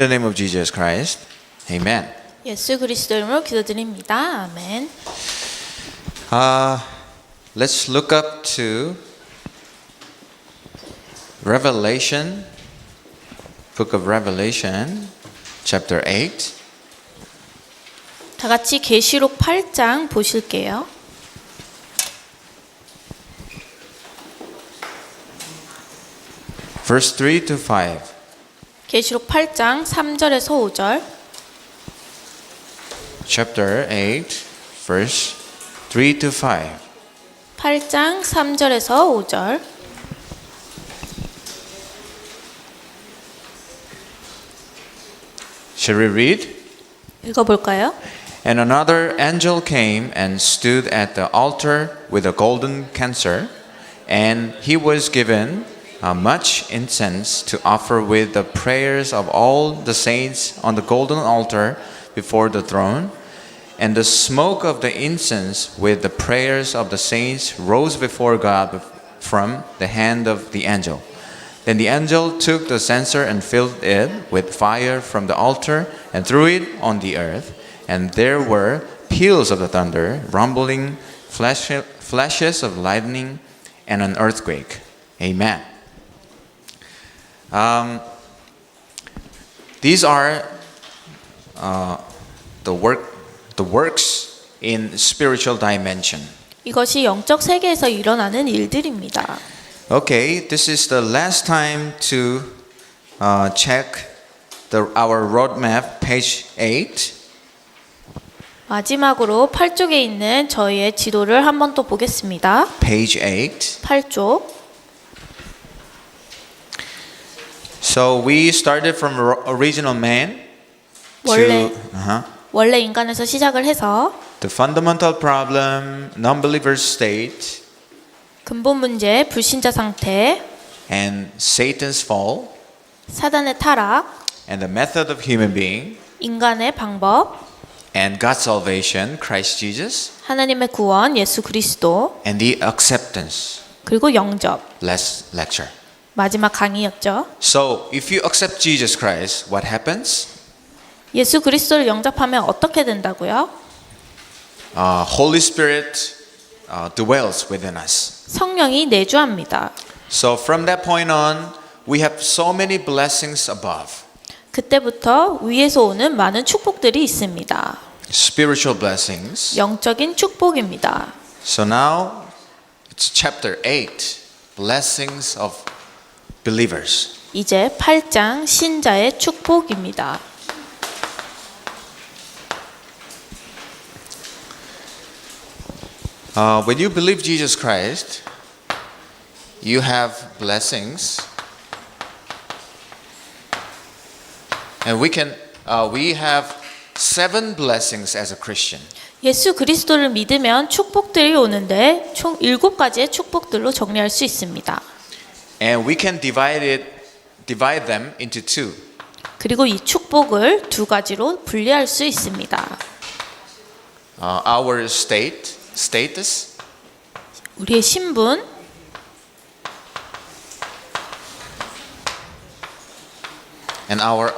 In the name of Jesus Christ, Amen. 예수 그리스도 이름으로 기도드립니다. 아멘. Let's look up to Revelation, Book of Revelation, chapter 8. 다 같이 계시록 8장 보실게요. Verse 3 to 5. 계시록 8장 3절에서 5절. Chapter 8, verse 3 to 5. 8장 3절에서 5절. Shall we read? 읽어볼까요? And another angel came and stood at the altar with a golden censer, and he was given much incense to offer with the prayers of all the saints on the golden altar before the throne. And the smoke of the incense with the prayers of the saints rose before God from the hand of the angel. Then the angel took the censer and filled it with fire from the altar and threw it on the earth. And there were peals of the thunder, rumbling, flashes of lightning, and an earthquake. Amen. These are the works in spiritual dimension. 이것이 영적 세계에서 일어나는 일들입니다. Okay, this is the last time to check our roadmap, page 8. 마지막으로 8쪽에 있는 저희의 지도를 한 번 또 보겠습니다. Page 8. 8쪽. So we started from original man 원래 인간에서 시작을 해서 the fundamental problem, non-believer state, 근본 문제, 불신자 상태, and Satan's fall, 사단의 타락, and the method of human being, 인간의 방법, and God's salvation, Christ Jesus, 하나님의 구원, 예수 그리스도, and the acceptance. 그리고 영접. Last lecture. 마지막 강의였죠. So if you accept Jesus Christ, what happens? 예수 그리스도를 영접하면 어떻게 된다고요? Holy Spirit dwells within us. 성령이 내주합니다. So from that point on, we have so many blessings above. 그때부터 위에서 오는 많은 축복들이 있습니다. Spiritual blessings. 영적인 축복입니다. So now it's chapter 8, blessings of believers. 이제 8장 신자의 축복입니다. When you believe Jesus Christ, you have blessings, and we have 7 blessings as a Christian. 예수 그리스도를 믿으면 축복들이 오는데 총 7가지의 축복들로 정리할 수 있습니다. And we can divide them into 2. 그리고 이 축복을 2가지로 분리할 수 있습니다. Our status, 우리의 신분, and our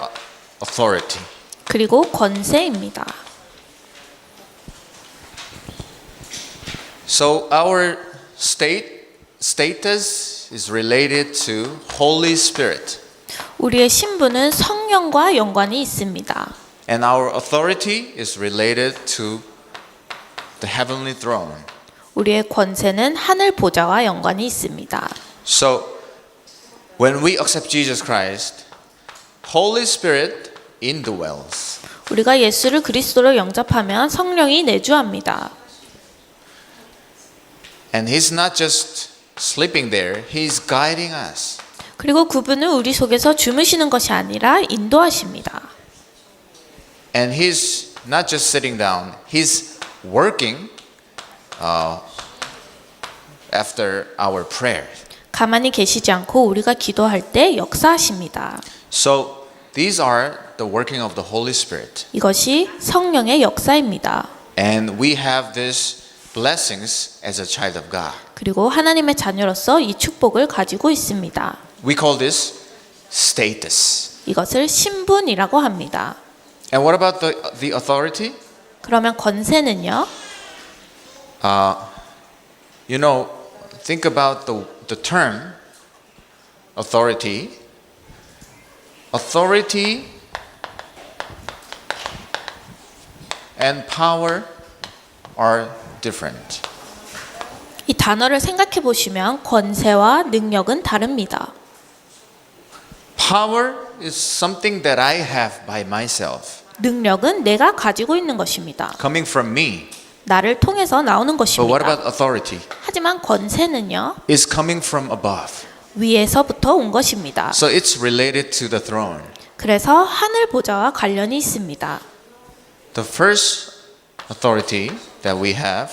authority. 그리고 권세입니다. So our status is related to Holy Spirit, 우리의 신분은 성령과 연관이 있습니다. and our authority is related to the heavenly throne. 우리의 권세는 하늘 보좌와 연관이 있습니다. So when we accept Jesus Christ, Holy Spirit indwells. 우리가 예수를 그리스도로 영접하면 성령이 내주합니다. And he's not just sleeping there, he's guiding us. 그리고 그분은 우리 속에서 주무시는 것이 아니라 인도하십니다. And he's not just sitting down, he's working after our prayer. 가만히 계시지 않고 우리가 기도할 때 역사하십니다. So these are the working of the Holy Spirit. 이것이 성령의 역사입니다. And we have these blessings as a child of God. 그리고 하나님의 자녀로서 이 축복을 가지고 있습니다. We call this status. 이것을 신분이라고 합니다. And what about the authority? 그러면 권세는요? You know, think about the term authority. Authority and power are different. 이 단어를 생각해 보시면 권세와 능력은 다릅니다. Power is something that I have by myself, 능력은 내가 가지고 있는 것입니다. coming from me. 나를 통해서 나오는 But what 것입니다. about authority? 하지만 권세는요? It's coming from above. 위에서부터 온 것입니다. So it's related to the throne. 그래서 하늘 보좌와 관련이 있습니다. The first authority that we have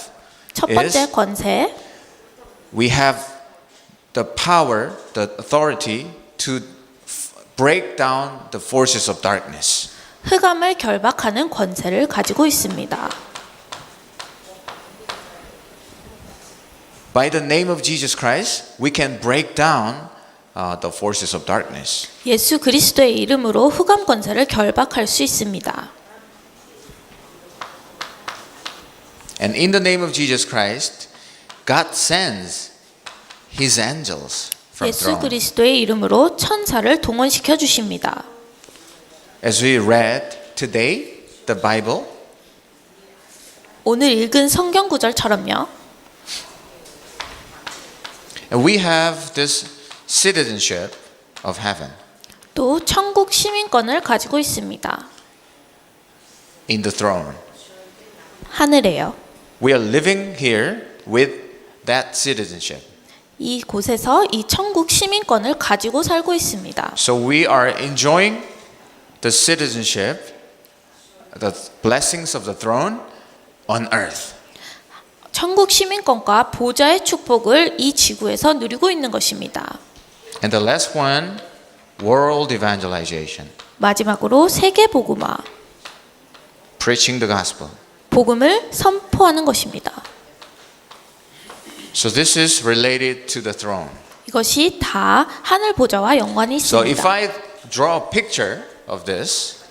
첫 번째 is 권세, we have the power, the authority to break down the forces of darkness. 흑암을 결박하는 권세를 가지고 있습니다. By the name of Jesus Christ, we can break down the forces of darkness. 예수 그리스도의 이름으로 흑암 권세를 결박할 수 있습니다. And in the name of Jesus Christ, God sends His angels from 예수 throne. 그리스도의 이름으로 천사를 동원시켜 주십니다. As we read today, the Bible, 오늘 읽은 성경 구절처럼요. and we have this citizenship of heaven 또 천국 시민권을 가지고 있습니다. in the throne. 하늘에요. We are living here with that citizenship. 이 곳에서 이 천국 시민권을 가지고 살고 있습니다. So we are enjoying the citizenship, the blessings of the throne on earth. 천국 시민권과 보좌의 축복을 이 지구에서 누리고 있는 것입니다. And the last one, world evangelization, 마지막으로 세계 복음화, preaching the gospel. 복음을 선포하는 것입니다. So this is related to the throne. 이것이 다 하늘 보좌와 연관이 So if 있습니다. I draw a picture of this,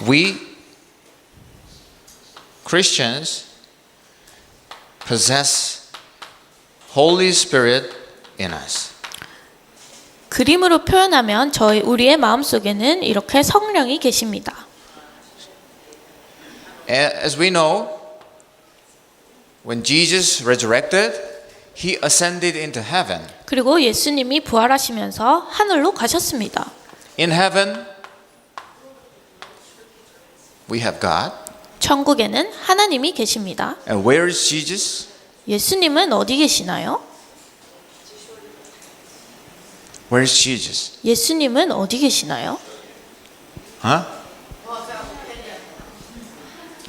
we Christians possess Holy Spirit in us. 그림으로 표현하면 우리의 마음속에는 이렇게 성령이 계십니다. As we know, when Jesus resurrected, He ascended into heaven. 그리고 예수님이 부활하시면서 하늘로 가셨습니다. In heaven, we have God. 천국에는 하나님이 계십니다. And where is Jesus? 예수님은 어디 계시나요? Where is Jesus? 예수님은 어디 계시나요? Huh?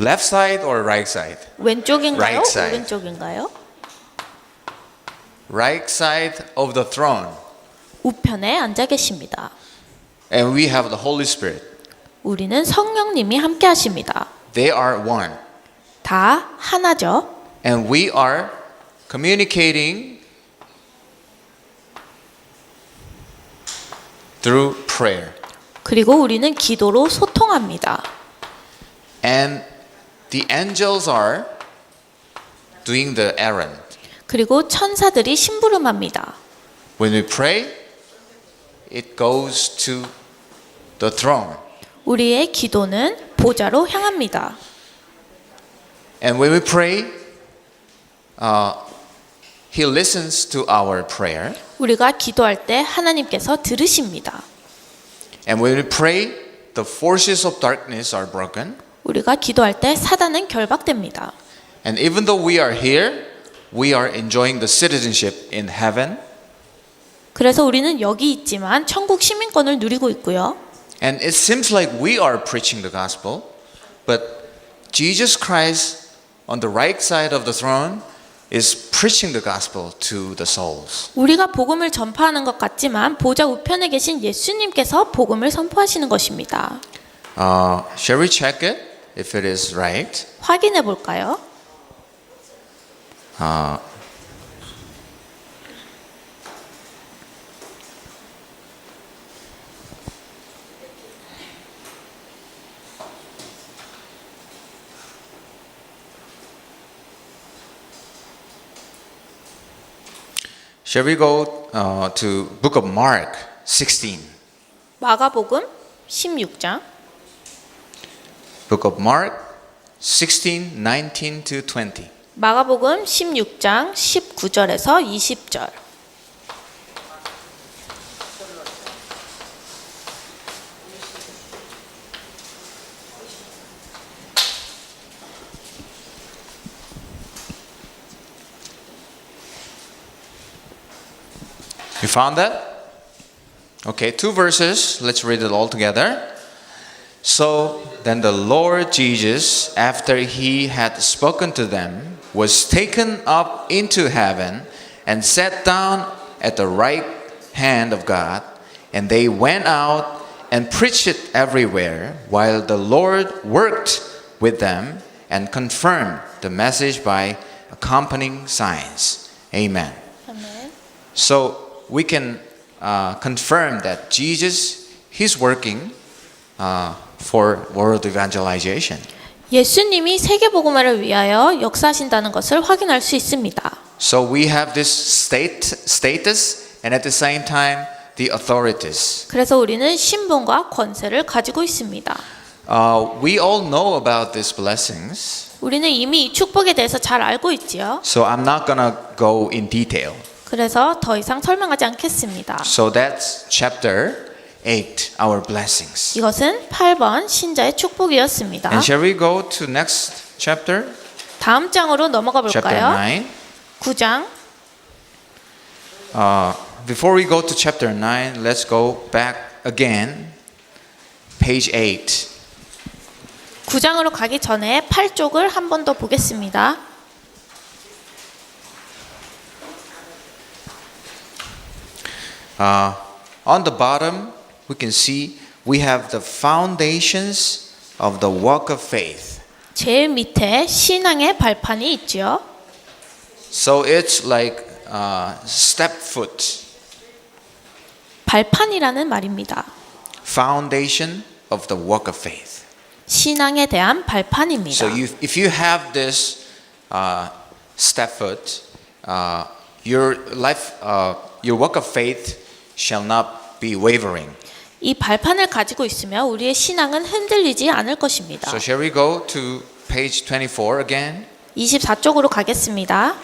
Left side or right side? 왼쪽인가요? Right side. 오른쪽인가요? Right side of the throne. 우편에 앉아 계십니다. And we have the Holy Spirit. 우리는 성령님이 함께 하십니다. They are one. 다 하나죠. And we are communicating through prayer. 그리고 우리는 기도로 소통합니다. And the angels are doing the errand. 그리고 천사들이 심부름합니다. When we pray, it goes to the throne. 우리의 기도는 보좌로 향합니다. And when we pray, He listens to our prayer. 우리가 기도할 때 하나님께서 들으십니다. And when we pray, the forces of darkness are broken. 우리가 기도할 때 사단은 결박됩니다. And even though we are here, we are enjoying the citizenship in heaven. 그래서 우리는 여기 있지만 천국 시민권을 누리고 있고요. And it seems like we are preaching the gospel, but Jesus Christ on the right side of the throne is preaching the gospel to the souls. 우리가 복음을 전파하는 것 같지만 보좌 우편에 계신 예수님께서 복음을 선포하시는 것입니다. Shall we check it if it is right? 확인해 볼까요? Shall we go to book of Mark 16? 마가복음 16장 Book of Mark 16, 19 to 20. 마가복음 16장 19절에서 20절. You found that? Okay, 2 verses. Let's read it all together. So then the Lord Jesus, after he had spoken to them, was taken up into heaven and sat down at the right hand of God. And they went out and preached it everywhere, while the Lord worked with them and confirmed the message by accompanying signs. Amen. 아멘. So we can confirm that Jesus, he's working for world evangelization. 예수님이 세계복음화를 위하여 역사하신다는 것을 확인할 수 있습니다. So we have this status and at the same time the authorities. 그래서 우리는 신분과 권세를 가지고 있습니다. We all know about these blessings, 우리는 이미 이 축복에 대해서 잘 알고 있지요. so I'm not gonna go in detail. 그래서 더 이상 설명하지 않겠습니다. So that's chapter 8, our blessings. 이것은 8번 신자의 축복이었습니다. And shall we go to next chapter? 다음 장으로 넘어가 Chapter 볼까요? 9. 9장. Before we go to chapter 9, let's go back again. Page 8. 9장으로 가기 전에 8쪽을 한 번 더 보겠습니다. On the bottom, we can see we have the foundations of the walk of faith. 제일 밑에 신앙의 발판이 있죠. So it's like step foot, 발판이라는 말입니다. foundation of the walk of faith. 신앙에 대한 발판입니다. So if you have this step foot, your life, your walk of faith shall not be wavering. 이 발판을 가지고 있으면 우리의 신앙은 흔들리지 않을 것입니다. So shall we go to page 24 again? 24쪽으로 가겠습니다.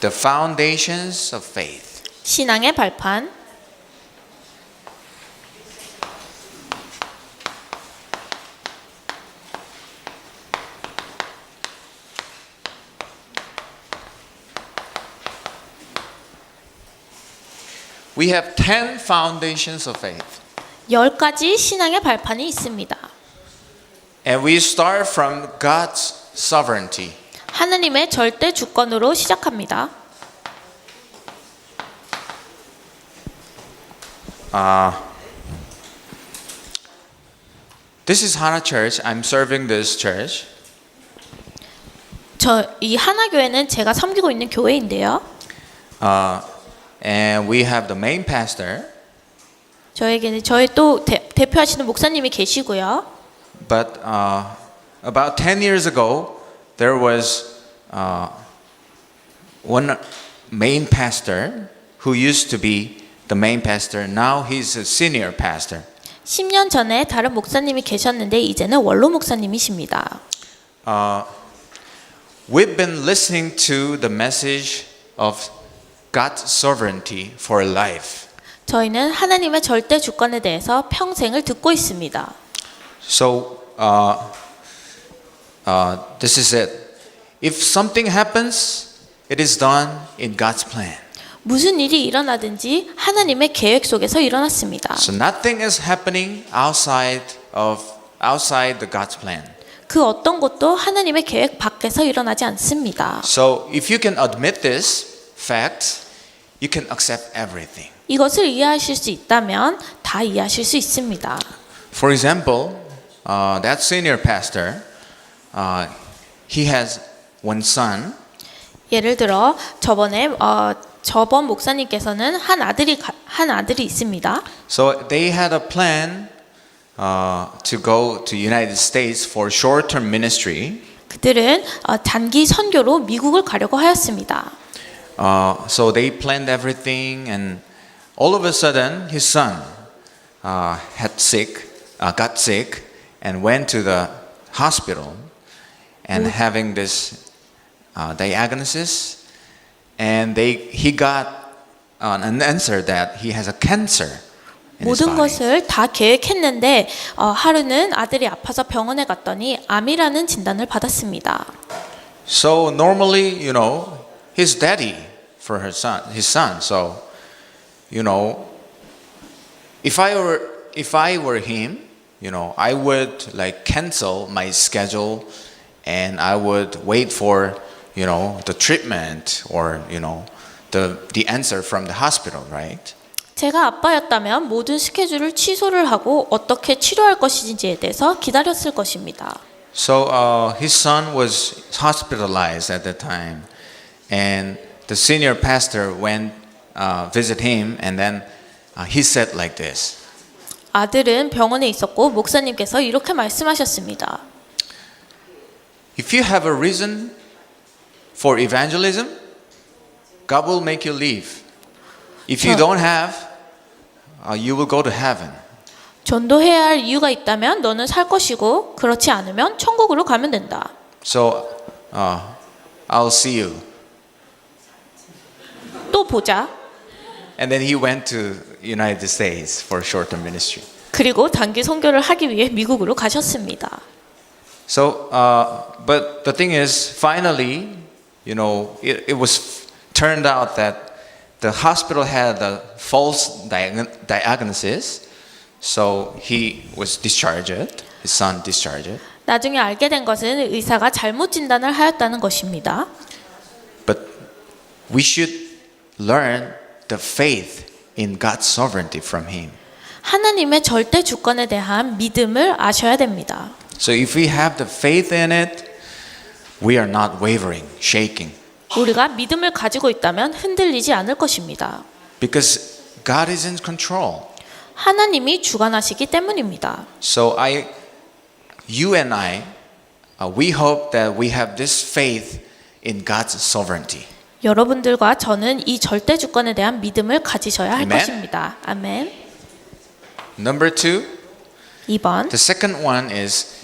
The foundations of faith. 신앙의 발판. We have 10 foundations of faith. 10가지 신앙의 발판이 있습니다. And we start from God's sovereignty. 하느님의 절대 주권으로 시작합니다. This is Hana Church. I'm serving this church. 이 하나교회는 제가 섬기고 있는 교회인데요. And we have the main pastor. 저에게는 저희 또 대표하시는 목사님이 계시고요. But about 10 years ago, there was one main pastor who used to be the main pastor. Now he's a senior pastor. 10년 전에 다른 목사님이 계셨는데 이제는 원로 목사님이십니다. We've been listening to the message of God's sovereignty for life. 저희는 하나님의 절대 주권에 대해서 평생을 듣고 있습니다. So this is it. If something happens, it is done in God's plan. 무슨 일이 일어나든지 하나님의 계획 속에서 일어났습니다. So nothing is happening outside the God's plan. 그 어떤 것도 하나님의 계획 밖에서 일어나지 않습니다. So if you can admit this fact, you can accept everything. 이것을 이해하실 수 있다면 다 이해하실 수 있습니다. For example, that senior pastor, he has one son. 예를 들어 저번 목사님께서는 한 아들이 있습니다. So they had a plan to go to United States for short-term ministry. 그들은 단기 선교로 미국을 가려고 하였습니다. So they planned everything, and all of a sudden, his son got sick, and went to the hospital, and having this diagnosis, and he got an answer that he has a cancer in his 모든 body. 것을 다 계획했는데 하루는 아들이 아파서 병원에 갔더니 암이라는 진단을 받았습니다. So normally, his daddy for his son. So, if I were him, I would like cancel my schedule, and I would wait for, the treatment or, the answer from the hospital, right? 제가 아빠였다면 모든 스케줄을 취소를 하고 어떻게 치료할 것인지에 대해서 기다렸을 것입니다. So his son was hospitalized at that time, and the senior pastor went visit him, and then he said like this. 아들은 병원에 있었고 목사님께서 이렇게 말씀하셨습니다. If you have a reason for evangelism, God will make you leave. If you don't have, you will go to heaven. 전도해야 할 이유가 있다면 너는 살 것이고 그렇지 않으면 천국으로 가면 된다. So I'll see you. 또 보자. And then he went to United States for short-term ministry. 그리고 단기 선교를 하기 위해 미국으로 가셨습니다. So, but the thing is, finally, it was turned out that the hospital had a false diagnosis. So he was discharged. His son discharged. 나중에 알게 된 것은 의사가 잘못 진단을 하였다는 것입니다. But we should learn the faith in God's sovereignty from him. 하나님의 절대 주권에 대한 믿음을 아셔야 됩니다. So if we have the faith in it, we are not wavering, shaking. 우리가 믿음을 가지고 있다면 흔들리지 않을 것입니다. Because God is in control. 하나님이 주관하시기 때문입니다. So you and I, we hope that we have this faith in God's sovereignty. 여러분들과 저는 이 절대 주권에 대한 믿음을 가지셔야 할 Amen. 것입니다. 아멘. Number 2, 2번 the second one is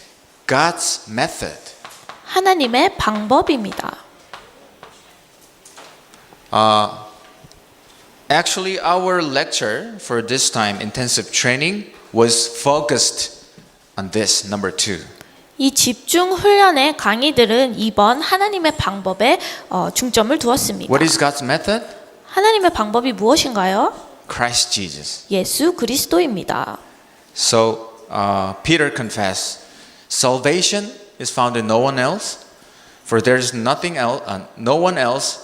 God's method. 하나님의 방법입니다. Actually, our lecture for this time, intensive training, was focused on this, number 2. 이 집중 훈련의 강의들은 2번 하나님의 방법에 중점을 두었습니다. What is God's method? 하나님의 방법이 무엇인가요? Christ Jesus. 예수 그리스도입니다. So Peter confessed, salvation is found in no one else, for there is nothing else, no one else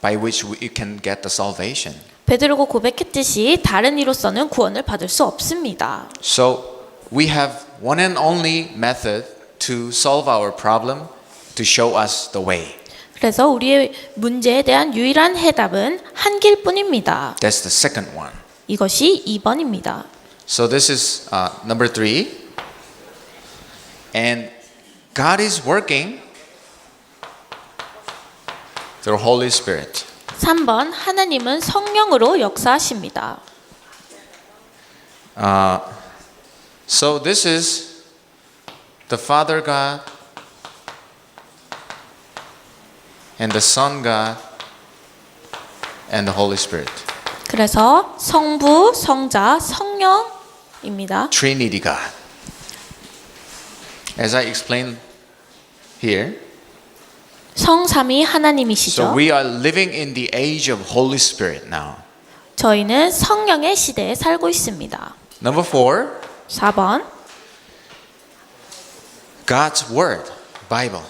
by which we can get the salvation. 베드로가 고백했듯이 다른 이로서는 구원을 받을 수 없습니다. So we have one and only method to solve our problem, to show us the way. 그래서 우리의 문제에 대한 유일한 해답은 한 길뿐입니다. That's the second one. 이것이 2번입니다. So this is number 3. And God is working through Holy Spirit. 3번 하나님은 성령으로 역사하십니다. So this is the Father God and the Son God and the Holy Spirit. 그래서 성부, 성자, 성령입니다. Trinity God. As I explained here, 성삼위 하나님이시죠. so we are living in the age of Holy Spirit now. 저희는 성령의 시대에 살고 있습니다. Number 4, 4번 God's Word, Bible.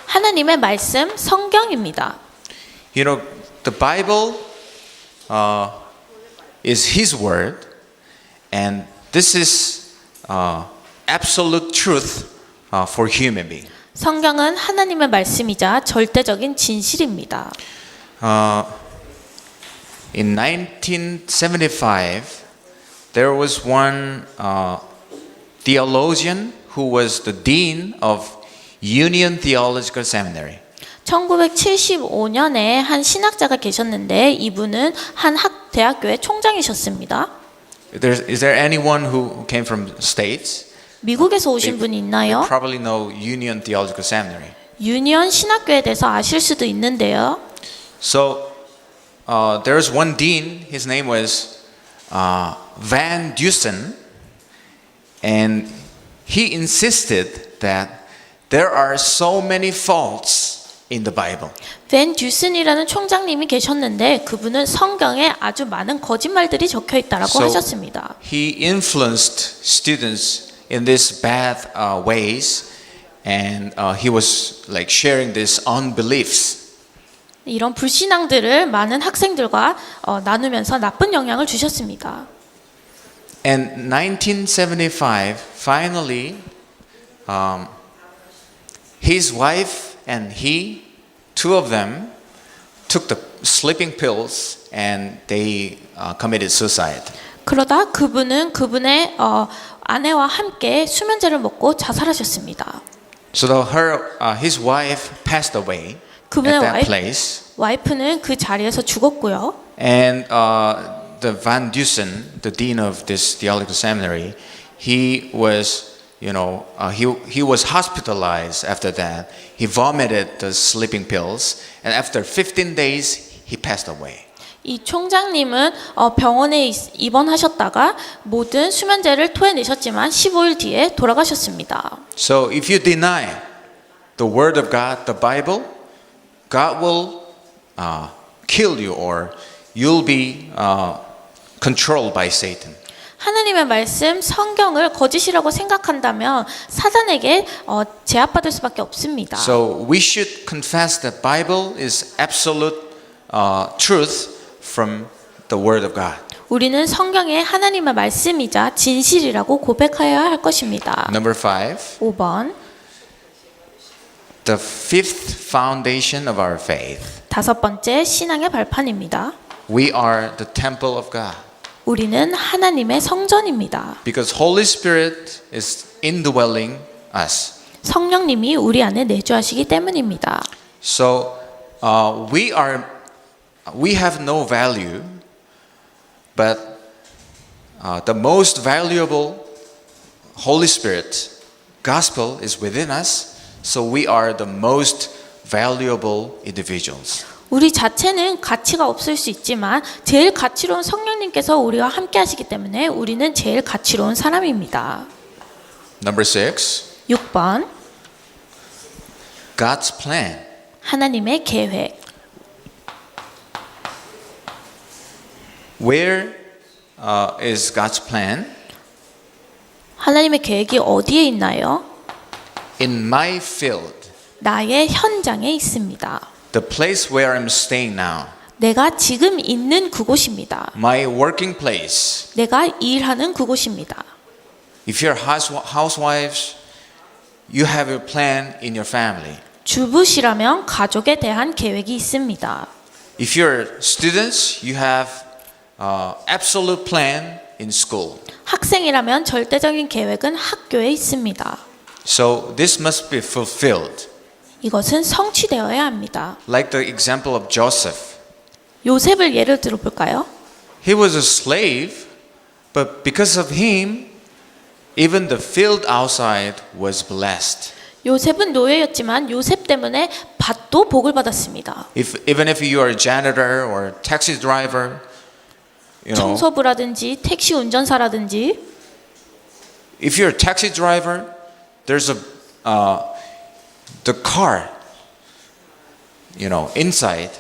하나님의 말씀 성경입니다. You know, the Bible is His Word, and this is absolute truth for human being. 성경은 하나님의 말씀이자 절대적인 진실입니다. In 1975, there was one theologian who was the dean of Union Theological Seminary. 1975년에 한 신학자가 계셨는데 이분은 한 대학교의 총장이셨습니다. Is there anyone who came from states? 미국에서 오신 분이 You 있나요? probably know Union Theological Seminary. 유니언 신학교에 대해서 아실 수도 있는데요. So there was one dean. His name was Van Dusen, and he insisted that there are so many faults in the Bible. 벤 듀슨이라는 총장님이 계셨는데 그분은 성경에 아주 많은 거짓말들이 적혀 있다라고 So 하셨습니다. he influenced students in these bad ways, and he was like sharing these unbeliefs. 이런 불신앙들을 많은 학생들과 나누면서 나쁜 영향을 주셨습니다. And 1975, finally, his wife and he, two of them, took the sleeping pills and they committed suicide. 그러다 그분은 그분의 아내와 함께 수면제를 먹고 자살하셨습니다. So his wife passed away 그분의 at that place, 와이프는 그 자리에서 죽었고요. and the Van Dusen, the dean of this theological seminary, he was, he was hospitalized after that. He vomited the sleeping pills, and after 15 days, he passed away. 이 총장님은 병원에 입원하셨다가 모든 수면제를 토해내셨지만 15일 뒤에 돌아가셨습니다. So if you deny the word of God, the Bible, God will kill you, or you'll be controlled by Satan. 하나님의 말씀, 성경을 거짓이라고 생각한다면 사단에게 제압받을 수밖에 없습니다. So we should confess that Bible is absolute truth from the Word of God. 우리는 성경의 하나님의 말씀이자 진실이라고 고백하여야 할 것입니다. Number 5, 5번, the fifth foundation of our faith. 다섯 번째 신앙의 발판입니다. We are the temple of God. 우리는 하나님의 성전입니다. Because Holy Spirit is indwelling us. 성령님이 우리 안에 내주하시기 때문입니다. So we have no value, but the most valuable Holy Spirit gospel is within us. So we are the most valuable individuals. 우리 자체는 가치가 없을 수 있지만 제일 가치로운 성령님께서 우리와 함께 하시기 때문에 우리는 제일 가치로운 사람입니다. Number 6, 6번, God's plan. 하나님의 계획. Where is God's plan? 하나님의 계획이 어디에 있나요? In my field, 나의 현장에 있습니다. the place where I'm staying now, 내가 지금 있는 그곳입니다. my working place. 내가 일하는 그곳입니다. If you're housewives, you have your plan in your family. 주부시라면 가족에 대한 계획이 있습니다. If you're students, you have absolute plan in school. 학생이라면 절대적인 계획은 학교에 있습니다. So this must be fulfilled. 이것은 성취되어야 합니다. Like the example of Joseph. 요셉을 예를 들어 볼까요? He was a slave, but because of him, even the field outside was blessed. 요셉은 노예였지만 요셉 때문에 밭도 복을 받았습니다. Even if you are a janitor or taxi driver, 청소부라든지 택시 운전사라든지 if you're a taxi driver, there's the car, inside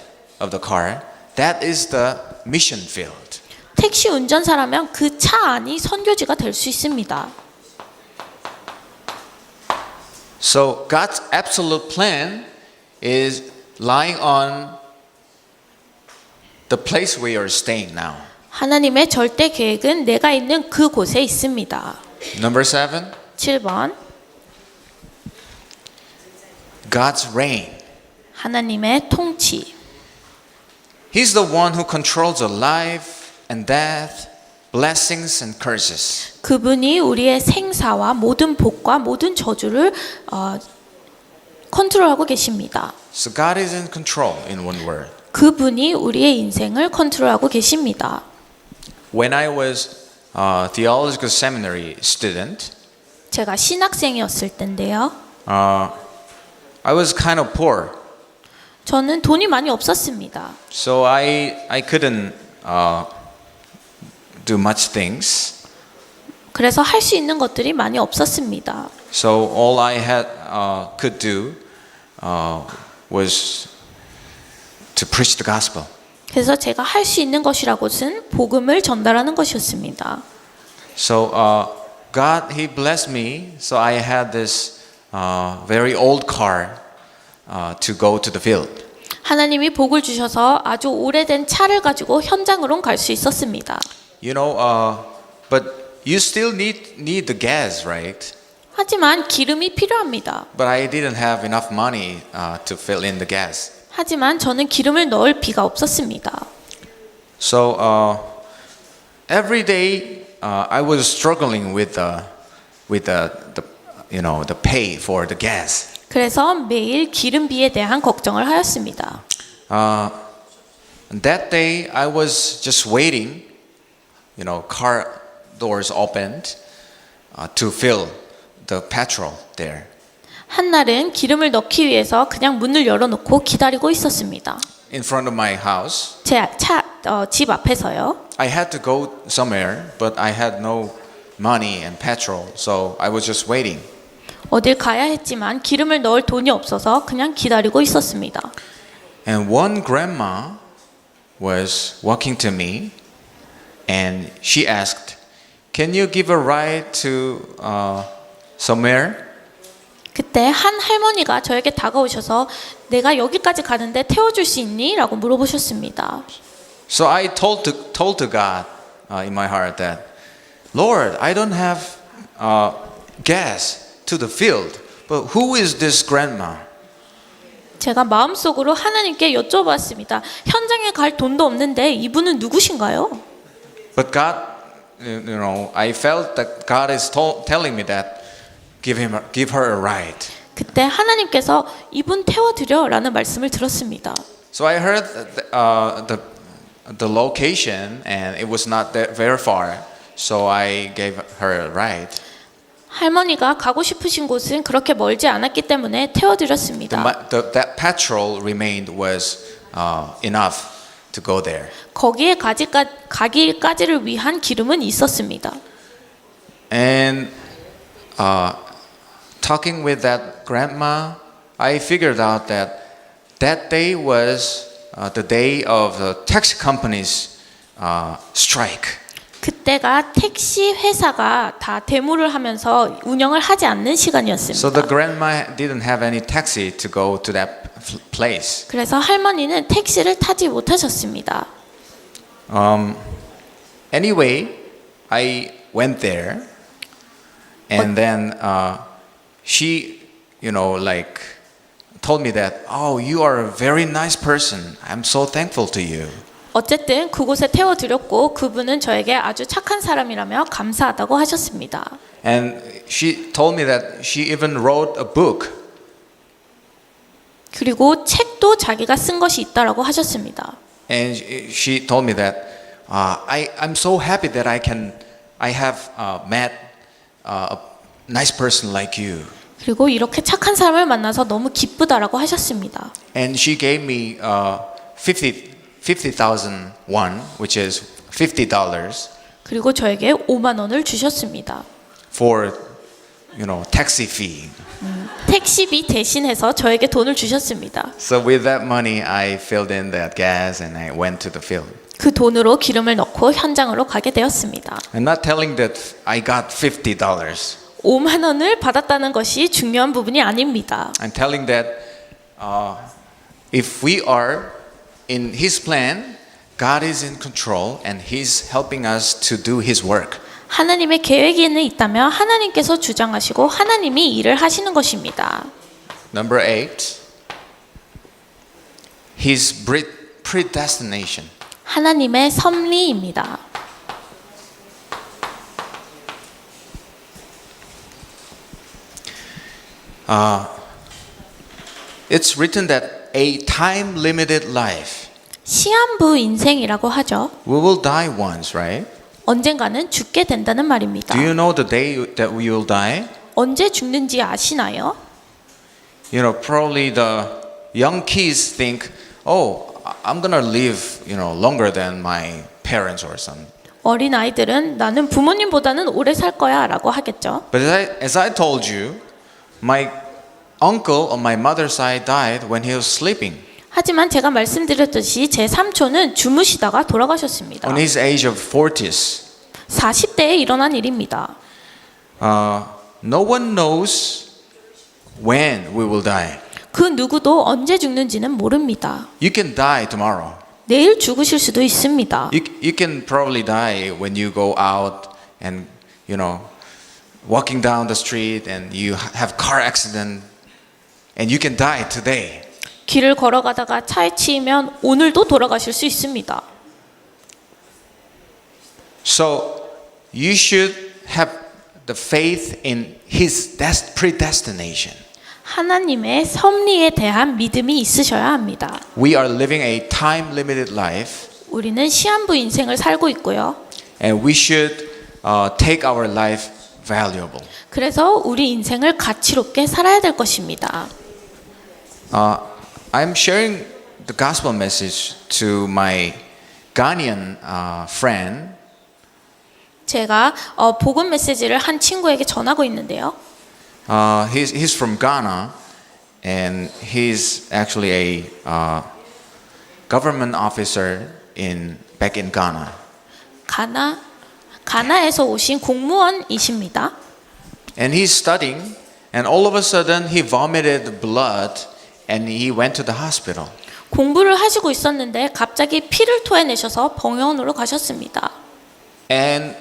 of the car, that is the mission field. 택시 운전사라면 그 차 안이 선교지가 될 수 있습니다. So God's absolute plan is lying on the place where you're staying now. 하나님의 절대 계획은 내가 있는 그곳에 있습니다. Number 7, 7번, God's reign. 하나님의 통치. He's the one who controls the life and death, blessings and curses. 그분이 우리의 생사와 모든 복과 모든 저주를 컨트롤하고 계십니다. So God is in control in one word. 그분이 우리의 인생을 컨트롤하고 계십니다. When I was a theological seminary student, 제가 신학생이었을 때인데요. I was kind of poor. 저는 돈이 많이 없었습니다. So I couldn't do much things. 그래서 할 수 있는 것들이 많이 없었습니다. So all I had could do was to preach the gospel. 그래서 제가 할 수 있는 것이라고는 복음을 전달하는 것이었습니다. So God He blessed me. So I had this very old car to go to the field. 하나님이 복을 주셔서 아주 오래된 차를 가지고 현장으로 갈 수 있었습니다. You know, but you still need the gas, right? 하지만 기름이 필요합니다. But I didn't have enough money to fill in the gas. 하지만 저는 기름을 넣을 비가 없었습니다. So every day I was struggling with the the pay for the gas. 그래서 매일 기름비에 대한 걱정을 하였습니다. That day I was just waiting, car doors opened to fill the petrol there. 한날은 기름을 넣기 위해서 그냥 문을 열어놓고 기다리고 있었습니다. In front of my house. 집 앞에서요. I had to go somewhere, but I had no money and petrol, so I was just waiting. 어딜 가야 했지만 기름을 넣을 돈이 없어서 그냥 기다리고 있었습니다. And one grandma was walking to me, and she asked, "Can you give a ride to somewhere?" 그때 한 할머니가 저에게 다가오셔서 내가 여기까지 가는데 태워줄 수 있니? 라고 물어보셨습니다. So I told to God in my heart that, Lord, I don't have gas to the field, but who is this grandma? 제가 마음속으로 하나님께 여쭤봤습니다. 현장에 갈 돈도 없는데 이분은 누구신가요? But God, I felt that God is telling me that give her a ride. 그때 하나님께서 이분 태워드려라는 말씀을 들었습니다. So I heard the location, and it was not that very far. So I gave her a ride. 할머니가 가고 싶으신 곳은 그렇게 멀지 않았기 때문에 태워드렸습니다. That petrol remained was enough to go there. 거기에 가기까지를 위한 기름은 있었습니다. And talking with that grandma, I figured out that day was the day of the taxi company's strike. 그때가 택시 회사가 다 데모를 하면서 운영을 하지 않는 시간이었습니다. So the grandma didn't have any taxi to go to that place. 그래서 할머니는 택시를 타지 못하셨습니다. Anyway, I went there, and then she, told me that, oh, you are a very nice person. I'm so thankful to you. 어쨌든 그곳에 태워드렸고 그분은 저에게 아주 착한 사람이라며 감사하다고 하셨습니다. And she told me that she even wrote a book. 그리고 책도 자기가 쓴 것이 있다라고 하셨습니다. And she told me that I'm so happy that I have met a nice person like you. 그리고 이렇게 착한 사람을 만나서 너무 기쁘다라고 하셨습니다. And she gave me 50,000 won, which is $50. 그리고 저에게 5만 원을 주셨습니다. For taxi fee. 택시비 대신해서 저에게 돈을 주셨습니다. So with that money, I filled in that gas and I went to the field. 그 돈으로 기름을 넣고 현장으로 가게 되었습니다. I'm not telling that I got $50. 5만 원을 받았다는 것이 중요한 부분이 아닙니다. I'm telling that if we are in His plan, God is in control and He's helping us to do His work. 하나님의 계획에는 있다면 하나님께서 주장하시고 하나님이 일을 하시는 것입니다. Number 8, His predestination. 하나님의 섭리입니다. it's written that a time-limited life. 시한부 인생이라고 하죠. We will die once, right? 언젠가는 죽게 된다는 말입니다. Do you know the day that we will die? 언제 죽는지 아시나요? You know, probably the young kids think, oh, I'm gonna live, longer than my parents or something. 어린 아이들은 나는 부모님보다는 오래 살 거야라고 하겠죠. But as I told you, my uncle on my mother's side died when he was sleeping. 하지만 제가 말씀드렸듯이 제 삼촌은 주무시다가 돌아가셨습니다. On his age of 40s. 40대에 일어난 일입니다. No one knows when we will die. 그 누구도 언제 죽는지는 모릅니다. You can die tomorrow. 내일 죽으실 수도 있습니다. You can probably die when you go out and, walking down the street and you have car accident and you can die today. 길을 걸어가다가 차에 치이면 오늘도 돌아가실 수 있습니다. So you should have the faith in His predestination. 하나님의 섭리에 대한 믿음이 있으셔야 합니다. We are living a time-limited life, 우리는 시한부 인생을 살고 있고요. and we should take our life valuable. 그래서 우리 인생을 가치롭게 살아야 될 것입니다. I'm sharing the gospel message to my Ghanaian friend. 제가 복음 메시지를 한 친구에게 전하고 있는데요. He's from Ghana, and he's actually a government officer back in Ghana. 가나에서 오신 공무원이십니다. And he's studying, and all of a sudden he vomited blood, and he went to the hospital. 공부를 하시고 있었는데 갑자기 피를 토해내셔서 병원으로 가셨습니다. And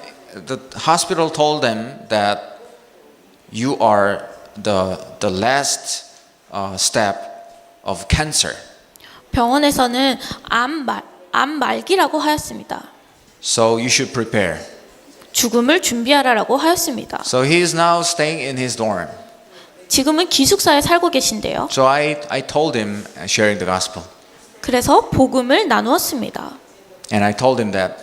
the hospital told them that you are the last step of cancer. 병원에서는 암 말기라고 하였습니다. So you should prepare. 죽음을 준비하라라고 하였습니다. So he is now staying in his dorm. 지금은 기숙사에 살고 계신데요. So I told him, sharing the gospel. 그래서 복음을 나누었습니다. And I told him that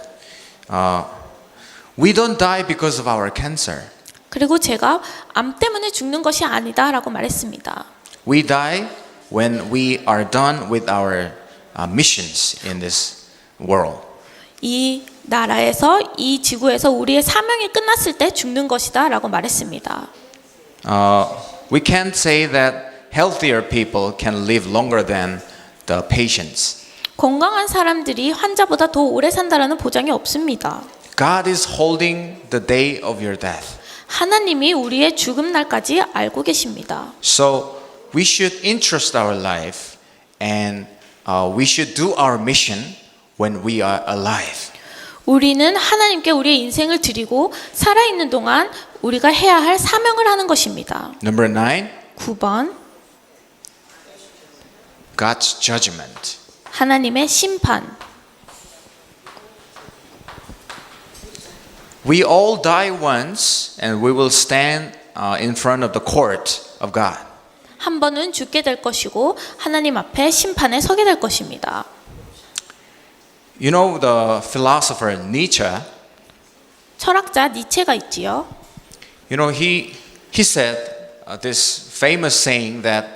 we don't die because of our cancer. 그리고 제가 암 때문에 죽는 것이 아니다라고 말했습니다. We die when we are done with our missions in this world. 이 나라에서 이 지구에서 우리의 사명이 끝났을 때 죽는 것이다라고 말했습니다. We can't say that healthier people can live longer than the patients. 건강한 사람들이 환자보다 더 오래 산다라는 보장이 없습니다. God is holding the day of your death. 하나님이 우리의 죽음 날까지 알고 계십니다. So we should entrust our life and we should do our mission when we are alive. 우리는 하나님께 우리의 인생을 드리고 살아있는 동안 우리가 해야 할 사명을 하는 것입니다. Number 9, 9번 God's judgment. 하나님의 심판. We all die once and we will stand in front of the court of God. 한 번은 죽게 될 것이고 하나님 앞에 심판에 서게 될 것입니다. You know the philosopher Nietzsche, 철학자 니체가 있지요. you know he said this famous saying that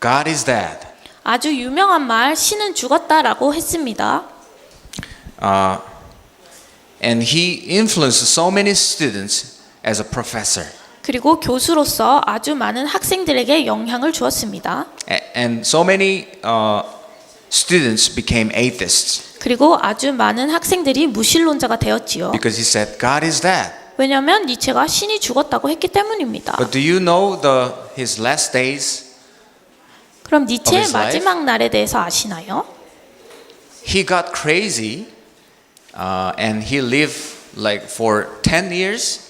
God is dead. 아주 유명한 말 신은 죽었다라고 했습니다. And he influenced so many students as a professor. 그리고 교수로서 아주 많은 학생들에게 영향을 주었습니다. And so many students became atheists 그리고 아주 많은 학생들이 무신론자가 되었지요. because he said God is dead. 왜냐하면 니체가 신이 죽었다고 했기 때문입니다. But do you know his last days? 그럼 of 니체의 his life? 마지막 날에 대해서 아시나요? He got crazy and he lived like for 10 years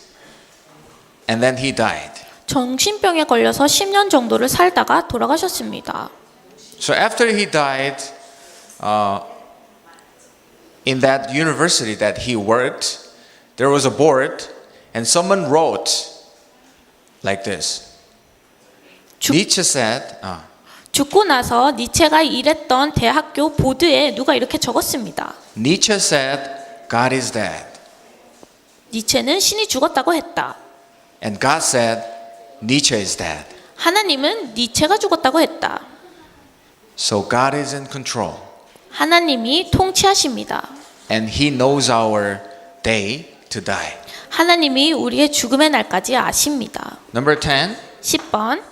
and then he died. 정신병에 걸려서 10년 정도를 살다가 돌아가셨습니다. So after he died, in that university that he worked, there was a board and someone wrote like this. 죽- Nietzsche said, 죽고 나서 니체가 일했던 대학교 보드에 누가 이렇게 적었습니다. Nietzsche said, God is dead. 니체는 신이 죽었다고 했다. And God said, Nietzsche is dead. 하나님은 니체가 죽었다고 했다. So God is in control. 하나님이 통치하십니다. And He knows our day to die. 하나님이 우리의 죽음의 날까지 아십니다. Number 10, 10번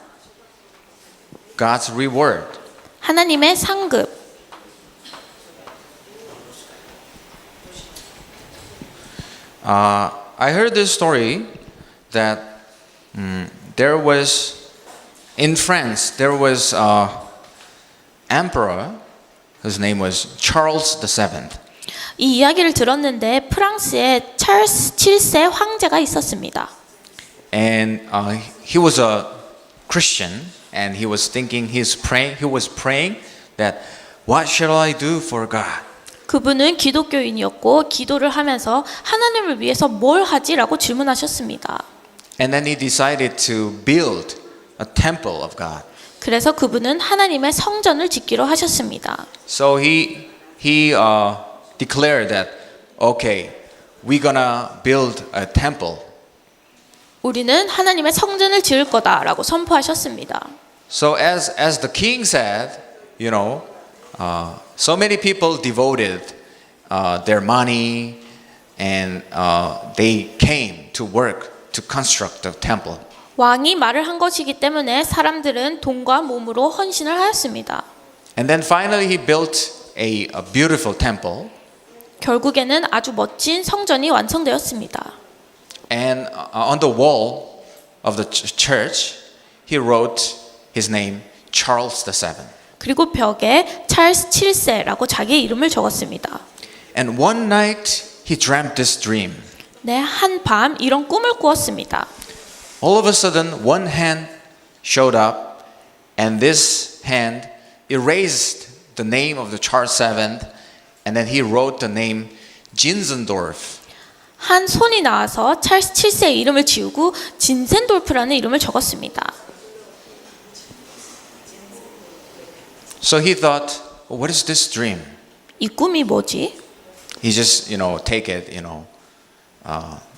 God's reward. 하나님의 상급. I heard this story that there was in France there was an emperor whose name was Charles VII. 이 이야기를 들었는데 프랑스에 찰스 7세 황제가 있었습니다. And he was a Christian, and he was thinking, he was praying that, what shall I do for God? 그분은 기독교인이었고 기도를 하면서 하나님을 위해서 뭘 하지라고 질문하셨습니다. And then he decided to build a temple of God. 그래서 그분은 하나님의 성전을 짓기로 하셨습니다. So he declared that, okay, we're gonna build a temple. 우리는 하나님의 성전을 지을 거다라고 선포하셨습니다. So as the king said, so many people devoted their money and they came to work to construct the temple. 왕이 말을 한 것이기 때문에 사람들은 돈과 몸으로 헌신을 하였습니다. And then finally he built a beautiful temple. 결국에는 아주 멋진 성전이 완성되었습니다. And on the wall of the church, he wrote his name, Charles VII. 그리고 벽에 찰스 7세라고 자기의 이름을 적었습니다. And one night he dreamt this dream. 네, 한밤 이런 꿈을 꾸었습니다. All of a sudden, one hand showed up, and this hand erased the name of the Charles VII, and then he wrote the name Zinzendorf. 한 손이 나와서 찰스 7세의 이름을 지우고 진센돌프라는 이름을 적었습니다. So he thought, well, what is this dream? 이 꿈이 뭐지? He just, take it,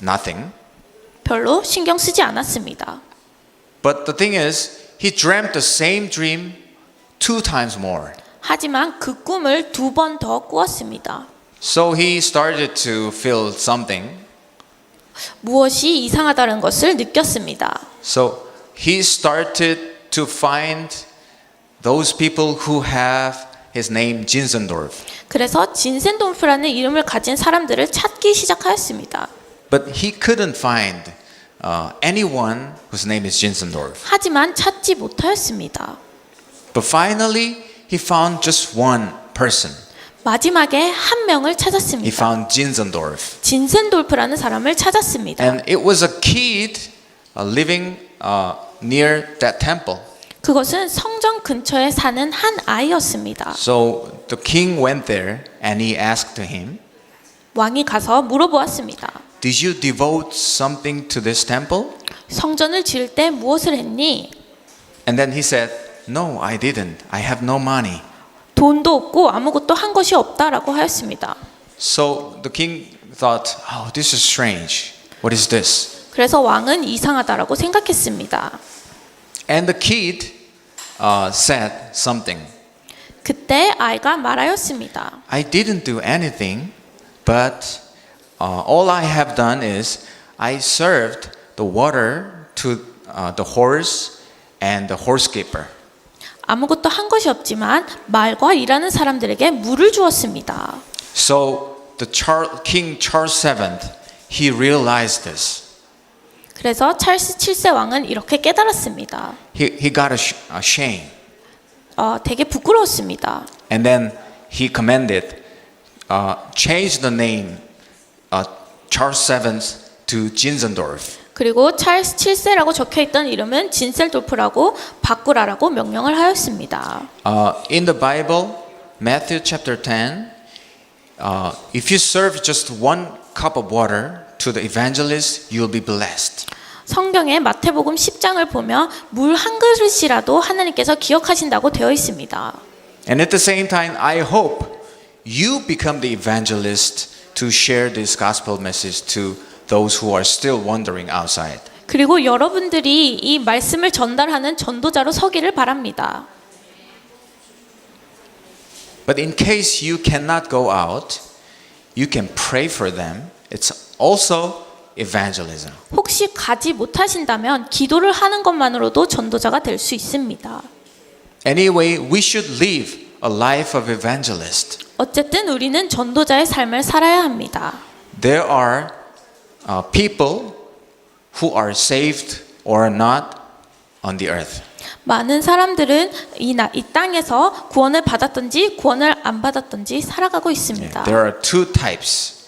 nothing. 별로 신경 쓰지 않았습니다. But the thing is, he dreamt the same dream 2 times more. 하지만 그 꿈을 2번 더 꾸었습니다. So he started to feel something. 무엇이 이상하다는 것을 느꼈습니다. So he started to find those people who have his name Zinzendorf. 그래서 진센돌프라는 이름을 가진 사람들을 찾기 시작하였습니다. But he couldn't find anyone whose name is Zinzendorf. 하지만 찾지 못하였습니다. But finally, he found just one person. 마지막에 한 명을 He 찾았습니다. found Zinzendorf. 진센돌프라는 사람을 찾았습니다. And it was a kid living near that temple. 그것은 성전 근처에 사는 한 아이였습니다. So the king went there and he asked him, 왕이 가서 물어보았습니다. Did you devote something to this temple? 성전을 지을 때 무엇을 했니? And then he said, No, I didn't. I have no money. 돈도 없고 아무것도 한 것이 없다라고 하였습니다. So the king thought, oh, this is strange. What is this? 그래서 왕은 이상하다라고 생각했습니다. And the kid said something. 그때 아이가 말하였습니다. I didn't do anything, but all I have done is I served the water to the horse and the horse keeper. 아무것도 한 것이 없지만 말과 일하는 사람들에게 물을 주었습니다. So the King Charles VII, he realized this. 그래서 찰스 7세 왕은 이렇게 깨달았습니다. He got ashamed. 되게 부끄러웠습니다. And then he commanded, change the name Charles VII to Zinzendorf. 그리고 찰스 7세라고 적혀있던 이름은 진셀돌프라고 바꾸라라고 명령을 하였습니다. In the Bible, Matthew chapter 10, if you serve just one cup of water to the evangelist, you'll be blessed. 성경의 마태복음 10장을 보면 물 한 그릇이라도 하나님께서 기억하신다고 되어 있습니다. And at the same time, I hope you become the evangelist to share this gospel message to those who are still wandering outside. 그리고 여러분들이 이 말씀을 전달하는 전도자로 서기를 바랍니다. But in case you cannot go out, you can pray for them. It's also evangelism. 혹시 가지 못하신다면 기도를 하는 것만으로도 전도자가 될 수 있습니다. Anyway, we should live a life of evangelist. 어쨌든 우리는 전도자의 삶을 살아야 합니다. There are people who are saved or not on the earth. 많은 사람들은 이 땅에서 구원을 받았든지 구원을 안 받았든지 살아가고 있습니다. There are two types,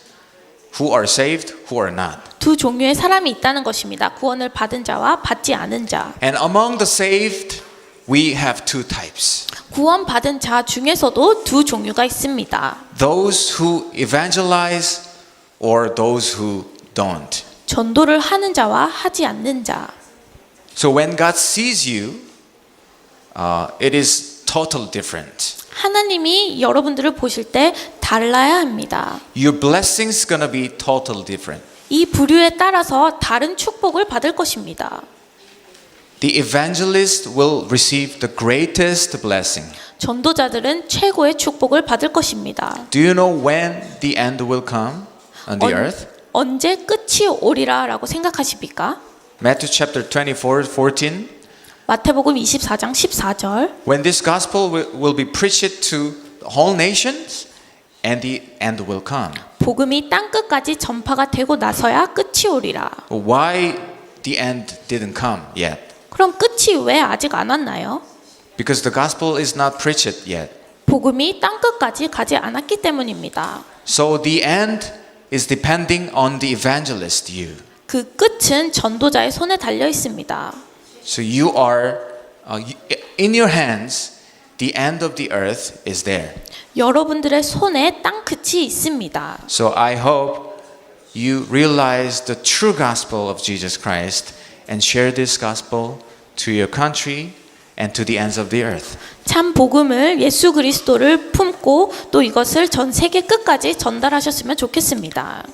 who are saved, who are not. 두 종류의 사람이 있다는 것입니다. 구원을 받은 자와 받지 않은 자. And among the saved, we have two types. 구원 받은 자 중에서도 두 종류가 있습니다. Those who evangelize or those who don't. 전도를 하는 자와 하지 않는 자. So when God sees you, it is totally different. 하나님이 여러분들을 보실 때 달라야 합니다. Your blessings gonna be totally different. 이 부류에 따라서 다른 축복을 받을 것입니다. The evangelist will receive the greatest blessing. 전도자들은 최고의 축복을 받을 것입니다. Do you know when the end will come on the earth? 언제 끝이 오리라라고 생각하십니까? Matthew chapter 24:14. 마태복음 24장 14절. When this gospel will be preached to all nations, and the end will come. 복음이 땅 끝까지 전파가 되고 나서야 끝이 오리라. Why the end didn't come yet? 그럼 끝이 왜 아직 안 왔나요? Because the gospel is not preached yet. 복음이 땅 끝까지 가지 않았기 때문입니다. So the end is depending on the evangelist, you. 그 끝은 전도자의 손에 달려 있습니다. So you are in your hands. The end of the earth is there. 여러분들의 손에 땅 끝이 있습니다. So I hope you realize the true gospel of Jesus Christ and share this gospel to your country and to the ends of the earth. 참 복음을 예수 그리스도를 품고 또 이것을 전 세계 끝까지 전달하셨으면 좋겠습니다.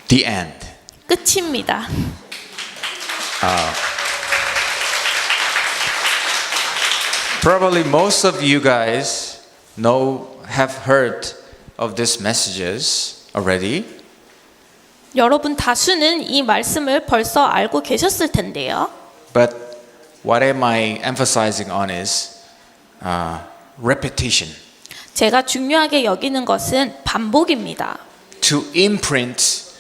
The end. 끝입니다. Probably most of you guys have heard of these messages already. 여러분 다수는 이 말씀을 벌써 알고 계셨을 텐데요. But what am I emphasizing on is repetition. 제가 중요하게 여기는 것은 반복입니다. To imprint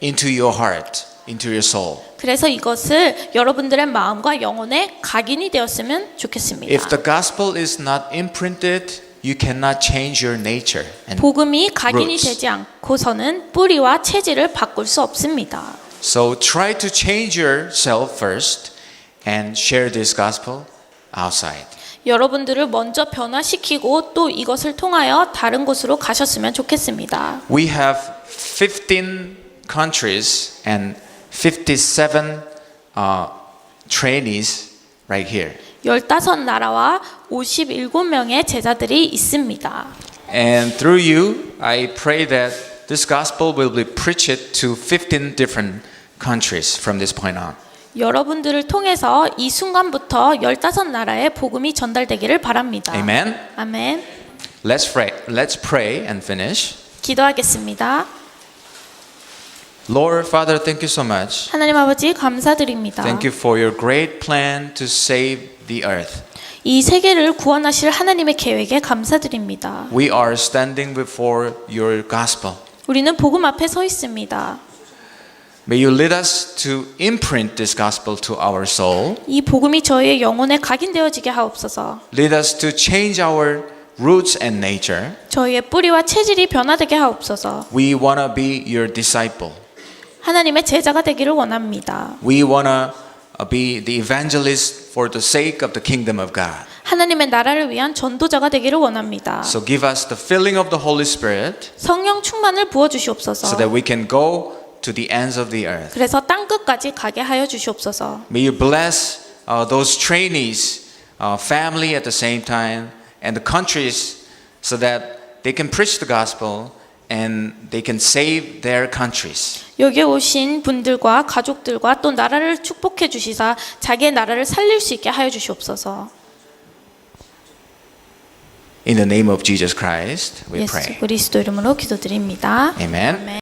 into your heart, into your soul. 그래서 이것을 여러분들의 마음과 영혼에 각인이 되었으면 좋겠습니다. If the gospel is not imprinted, you cannot change your nature and 복음이 각인이 roots. 되지 않고서는 뿌리와 체질을 바꿀 수 없습니다. So try to change yourself first and share this gospel outside. 여러분들을 먼저 변화시키고 또 이것을 통하여 다른 곳으로 가셨으면 좋겠습니다. We have 15 countries and 57 trainees right here. 15나라와 57명의 제자들이 있습니다. And through you, I pray that this gospel will be preached to 15 different countries from this point on. 여러분들을 통해서 이 순간부터 15나라의 복음이 전달되기를 바랍니다. Amen. 아멘. Let's pray and finish. 기도하겠습니다. Lord, Father, thank you so much. 하나님 아버지 감사드립니다. Thank you for your great plan to save the earth. 이 세계를 구원하실 하나님의 계획에 감사드립니다. We are standing before your gospel. 우리는 복음 앞에 서 있습니다. May you lead us to imprint this gospel to our soul. 이 복음이 저희의 영혼에 각인되어지게 하옵소서. Lead us to change our roots and nature. 저희의 뿌리와 체질이 변화되게 하옵소서. We want to be your disciple. 하나님의 제자가 되기를 원합니다. We want to be the evangelist for the sake of the kingdom of God. 하나님의 나라를 위한 전도자가 되기를 원합니다. So give us the filling of the Holy Spirit 성령 충만을 부어 주시옵소서. so that we can go to the ends of the earth. 그래서 땅 끝까지 가게 하여 주시옵소서. May you bless those trainees, family at the same time, and the countries so that they can preach the gospel and they can save their countries. 여기 오신 분들과 가족들과 또 나라를 축복해 주시사 자기의 나라를 살릴 수 있게 하여 주시옵소서. In the name of Jesus Christ, we 예수 pray. 그리스도 이름으로 기도드립니다. Amen. 아멘.